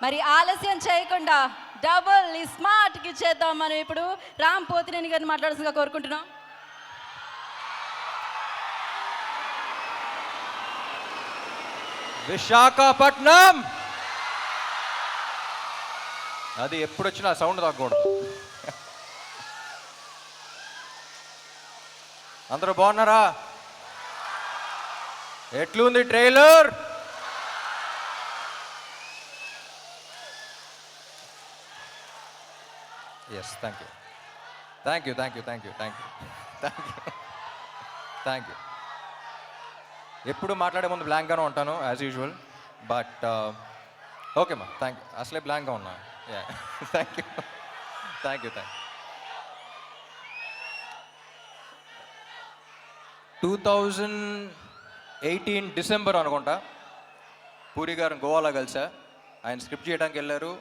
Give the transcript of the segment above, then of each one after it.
మరి ఆలస్యం చేయకుండా డబుల్ స్మార్ట్కి ఇచ్చేద్దాం. మనం ఇప్పుడు రామ్ పోతినేని గారిని మాట్లాడాల్సిందిగా కోరుకుంటున్నాం. విశాఖపట్నం, అది ఎప్పుడు వచ్చినా సౌండ్ తగ్గకూడదు. అందరూ బాగున్నారా? ఎట్లుంది trailer? Yes, thank you thank you thank you thank you thank you thank you thank you. ఎప్పుడు మాట్లాడే ముందు బ్లాంక్గానే ఉంటాను యాజ్ యూజువల్, బట్ ఓకే మా, థ్యాంక్ యూ. అసలే బ్లాంక్గా ఉన్నా. Thank you thank you thank you. 2018 December అనుకుంటా, పూరి గారు గోవాలో కలిసా. ఆయన స్క్రిప్ట్ చేయడానికి వెళ్ళారు,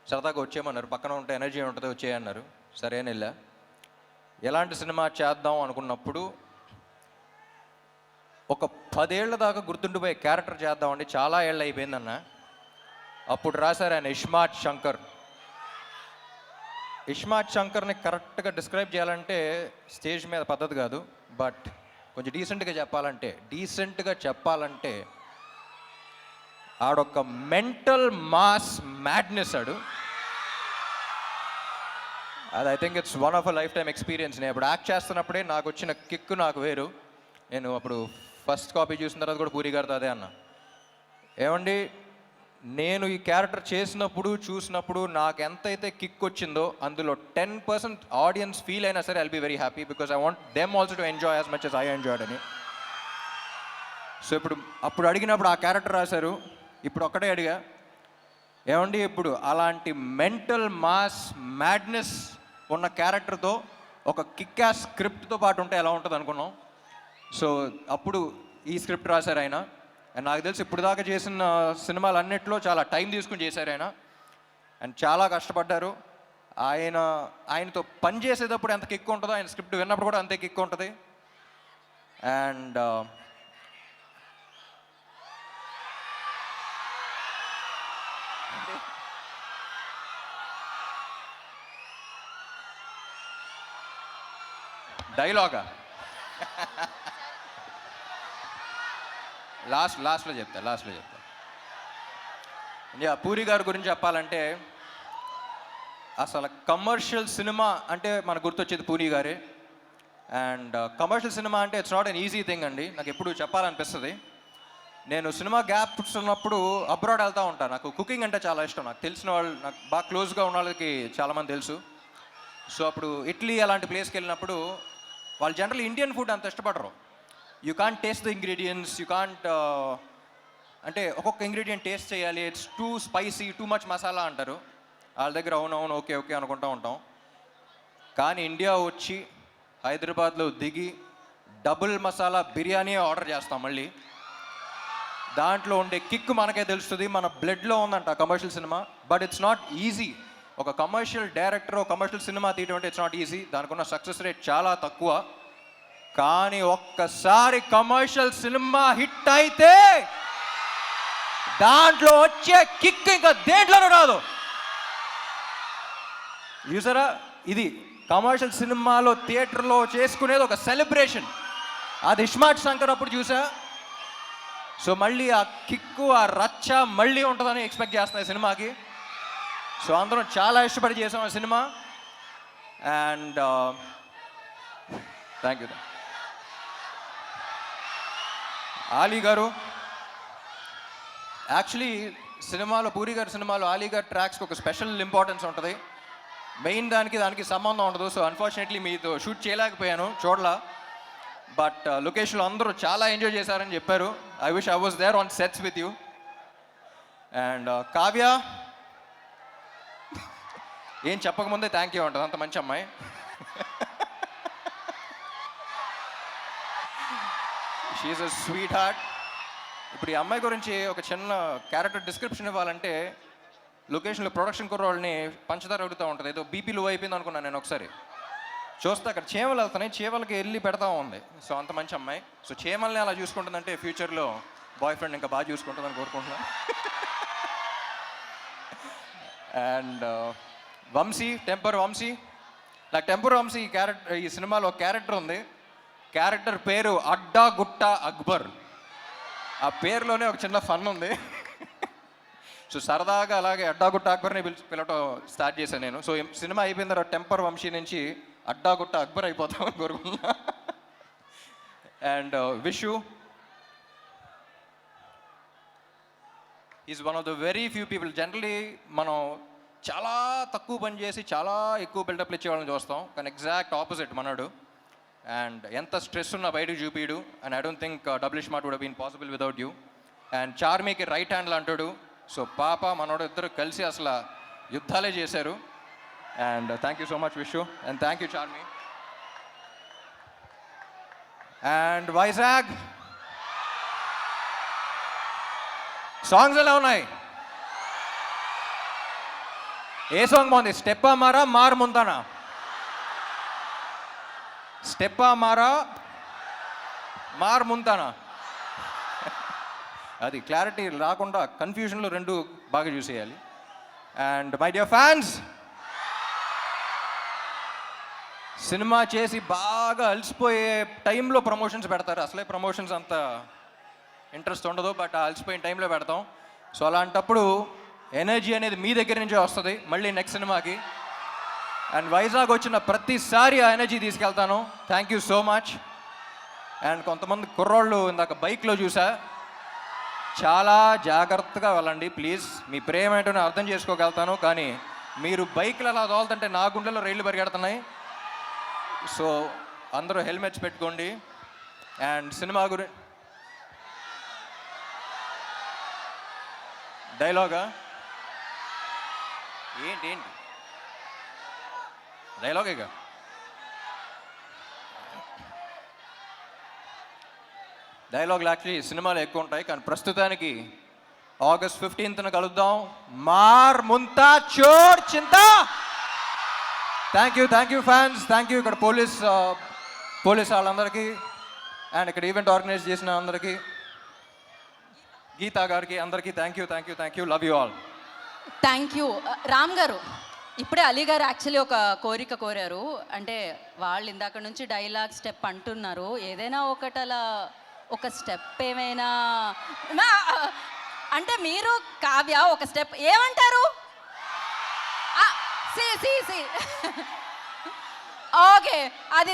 సరదాగా వచ్చేయమన్నారు. పక్కన ఉంటే ఎనర్జీ ఉంటుంది, వచ్చేయన్నారు. సరే అని వెళ్ళా. ఎలాంటి సినిమా చేద్దాం అనుకున్నప్పుడు ఒక 10 ఏళ్ల దాకా గుర్తుండిపోయే క్యారెక్టర్ చేద్దామండి, చాలా ఏళ్ళు అయిపోయిందన్న. అప్పుడు రాశారు ఆయన ఇస్మార్ట్ శంకర్. ఇస్మార్ట్ శంకర్ని కరెక్ట్గా డిస్క్రైబ్ చేయాలంటే స్టేజ్ మీద పద్ధతి కాదు, బట్ కొంచెం డీసెంట్గా చెప్పాలంటే ఆడొక మెంటల్ మాస్ మ్యాడ్నెస్ ఆడు. అది I think it's one of a life time experience. నేను ఇప్పుడు యాక్ట్ చేస్తున్నప్పుడే నాకు వచ్చిన కిక్ నాకు వేరు. నేను అప్పుడు ఫస్ట్ కాపీ చూసిన తర్వాత కూడా పూరి గారితో అదే అన్నా, ఏమండి నేను ఈ క్యారెక్టర్ చూసినప్పుడు నాకు ఎంతైతే కిక్ వచ్చిందో అందులో 10% ఆడియన్స్ ఫీల్ అయినా సరే I'll be very happy, because I want them also to enjoy as much as I enjoyed అని. సో అప్పుడు అడిగినప్పుడు ఆ క్యారెక్టర్ రాశారు. ఇప్పుడు ఒక్కటే అడిగా, ఏమండి ఇప్పుడు అలాంటి మెంటల్ మాస్ మ్యాడ్నెస్ ఉన్న క్యారెక్టర్తో ఒక కిక్ యాస్ స్క్రిప్ట్తో పాటు ఉంటే ఎలా ఉంటుంది అనుకున్నాం. సో అప్పుడు ఈ స్క్రిప్ట్ రాశారు ఆయన. అండ్ నాకు తెలిసి ఇప్పుడు దాకా చేసిన సినిమాలన్నింటిలో చాలా టైం తీసుకుని చేశారు ఆయన, అండ్ చాలా కష్టపడ్డారు. ఆయనతో పని చేసేటప్పుడు ఎంత కిక్ ఉంటుందో ఆయన స్క్రిప్ట్ విన్నప్పుడు కూడా అంతే కిక్ ఉంటుంది. అండ్ డైలాగా లాస్ట్లో చెప్తా. పూరి గారి గురించి చెప్పాలంటే అసలు కమర్షియల్ సినిమా అంటే మనకు గుర్తొచ్చేది పూరి గారే. అండ్ కమర్షియల్ సినిమా అంటే it's not an easy thing అండి. నాకు ఎప్పుడు చెప్పాలనిపిస్తుంది. నేను సినిమా గ్యాప్స్ ఉన్నప్పుడు అబ్రాడ్ వెళ్తూ ఉంటాను. నాకు కుకింగ్ అంటే చాలా ఇష్టం. నాకు తెలిసిన వాళ్ళు, నాకు బాగా క్లోజ్గా ఉన్న వాళ్ళకి చాలామంది తెలుసు. సో అప్పుడు ఇటలీ అలాంటి ప్లేస్కి వెళ్ళినప్పుడు వాళ్ళు జనరల్ ఇండియన్ ఫుడ్ అంత ఇష్టపడరు. You can't taste the ingredients, you can't అంటే ఒక్కొక్క ఇంగ్రీడియంట్ టేస్ట్ చేయాలి, it's two spicy, too much masala అంటారు. వాళ్ళ దగ్గర అవునవును ఓకే ఓకే అనుకుంటూ ఉంటాం. కానీ ఇండియా వచ్చి హైదరాబాద్లో దిగి డబుల్ మసాలా బిర్యానీ ఆర్డర్ చేస్తాం. మళ్ళీ దాంట్లో ఉండే కిక్ మనకే తెలుస్తుంది, మన బ్లడ్లో ఉందంట commercial cinema. But it's not easy. ఒక కమర్షియల్ డైరెక్టర్ కమర్షియల్ సినిమా తీయడం అంటే ఇట్స్ నాట్ ఈజీ. దానికి ఉన్న సక్సెస్ రేట్ చాలా తక్కువ. కానీ ఒక్కసారి కమర్షియల్ సినిమా హిట్ అయితే దాంట్లో వచ్చే కిక్ ఇంకా దేంట్లోనూ రాదు. చూసారా, ఇది కమర్షియల్ సినిమాలో థియేటర్లో చేసుకునేది ఒక సెలబ్రేషన్. అది ఇస్మార్ట్ శంకర్ అప్పుడు చూసా. సో మళ్ళీ ఆ కిక్కు, ఆ రచ్చ మళ్ళీ ఉంటుందని ఎక్స్పెక్ట్ చేస్తున్నాయి సినిమాకి. సో అందరం చాలా ఇష్టపడి చేసాం ఆ cinema. And thank you. Ali గారు, యాక్చువల్లీ సినిమాలో, పూరి గారి సినిమాలో ఆలీ గారి ట్రాక్స్కి ఒక స్పెషల్ ఇంపార్టెన్స్ ఉంటుంది. మెయిన్ దానికి సంబంధం ఉండదు. సో అన్ఫార్చునేట్లీ మీతో షూట్ చేయలేకపోయాను, చూడలా. బట్ లొకేషన్లో అందరూ చాలా ఎంజాయ్ చేశారని చెప్పారు. I wish I was there on sets with you. And Kavya ఏం చెప్పకముందే థ్యాంక్ యూ ఉంటుంది, అంత మంచి అమ్మాయి. She's a sweetheart. ఇప్పుడు ఈ అమ్మాయి గురించి ఒక చిన్న క్యారెక్టర్ డిస్క్రిప్షన్ ఇవ్వాలంటే, లొకేషన్లో ప్రొడక్షన్ కుర్రోళ్ళని పంచదార అడుగుతూ ఉంటుంది. ఏదో బీపీ లో అయిపోయింది అనుకున్నాను నేను. ఒకసారి చూస్తే అక్కడ చీమలు వెళ్తున్నాయి, చీమలకి వెళ్ళి పెడతా ఉంది. సో అంత మంచి అమ్మాయి. సో చీమల్ని అలా చూసుకుంటుందంటే ఫ్యూచర్లో బాయ్ ఫ్రెండ్ ఇంకా బాగా చూసుకుంటుందని కోరుకుంటున్నాను. And Vamshi, temper Vamshi. నాకు టెంపర్ వంశీ ఈ సినిమాలో ఒక క్యారెక్టర్ ఉంది. క్యారెక్టర్ పేరు అడ్డా గుట్ట అక్బర్. ఆ పేరులోనే ఒక చిన్న ఫన్ ఉంది. సో సరదాగా అలాగే అడ్డాగుట్ట అక్బర్ని పిలవటం స్టార్ట్ చేశాను నేను. సో సినిమా అయిపోయిన తర్వాత టెంపర్ వంశీ నుంచి అడ్డాగుట్ట అక్బర్ అయిపోతామని కోరుకున్నా. And Vishu is one of the very few people. Generally మనం చాలా తక్కువ పని చేసి చాలా ఎక్కువ బిల్డప్లు ఇచ్చేవాళ్ళని చూస్తాం, కానీ ఎగ్జాక్ట్ ఆపోజిట్ మనడు. అండ్ ఎంత స్ట్రెస్ ఉన్నా బయటకు చూపిడు. And I don't think double smart would been possible without you. And చార్మీకి రైట్ హ్యాండ్లు అంటాడు. సో పాప మనోడు ఇద్దరు కలిసి అసలు యుద్ధాలే చేశారు. And thank you so much Vishu. And thank you Charmi. And Vizag songs ఎలా ఉన్నాయి? ఏ సాంగ్ బాగుంది? స్టెప్పా మారా మార్ ముందానా? స్టెప్పా మారా మార్ ముందానా? అది క్లారిటీ రాకుండా కన్ఫ్యూజన్లో రెండు బాగా చూసేయాలి. అండ్ మై డియర్ ఫ్యాన్స్, సినిమా చేసి బాగా అలసిపోయే టైంలో ప్రమోషన్స్ పెడతారు. అసలే ప్రమోషన్స్ అంత ఇంట్రెస్ట్ ఉండదు, బట్ అలసిపోయిన టైంలో పెడతాం. సో అలాంటప్పుడు ఎనర్జీ అనేది మీ దగ్గర నుంచే వస్తుంది మళ్ళీ నెక్స్ట్ సినిమాకి. అండ్ వైజాగ్ వచ్చిన ప్రతిసారి ఆ ఎనర్జీ తీసుకెళ్తాను. Thank you so much. And కొంతమంది కుర్రోళ్ళు ఇందాక బైక్లో చూసా, చాలా జాగ్రత్తగా వెళ్ళండి ప్లీజ్. మీ ప్రేమ ఏంటో నేను అర్థం చేసుకోగలుగుతాను, కానీ మీరు బైక్లు అలా తోలుతుంటే నా గుండెలో రైళ్లు పరిగెడుతున్నాయి. సో అందరూ హెల్మెట్స్ పెట్టుకోండి. అండ్ సినిమా డైలాగా ఏంటి డైలాగేగా? డైలాగులు యాక్చువల్లీ సినిమాలో ఎక్కువ ఉంటాయి, కానీ ప్రస్తుతానికి August 15th కలుద్దాం. మార్ ముంతా చోర్ చింతా. Thank you fans. Thank you ఇక్కడ పోలీస్ వాళ్ళందరికీ, అండ్ ఇక్కడ ఈవెంట్ ఆర్గనైజ్ చేసిన అందరికీ, గీతా గారికి, అందరికీ thank you. Love you all. Thank you. Ram garu, ఇప్పుడే అలీ గారు యాక్చువల్లీ ఒక కోరిక కోరారు. అంటే వాళ్ళు ఇందాక నుంచి డైలాగ్ స్టెప్ అంటున్నారు, ఏదైనా ఒకటి అలా ఒక స్టెప్ ఏమైనా అంటే మీరు కావ్య ఒక స్టెప్ ఏమంటారు? ఓకే, అది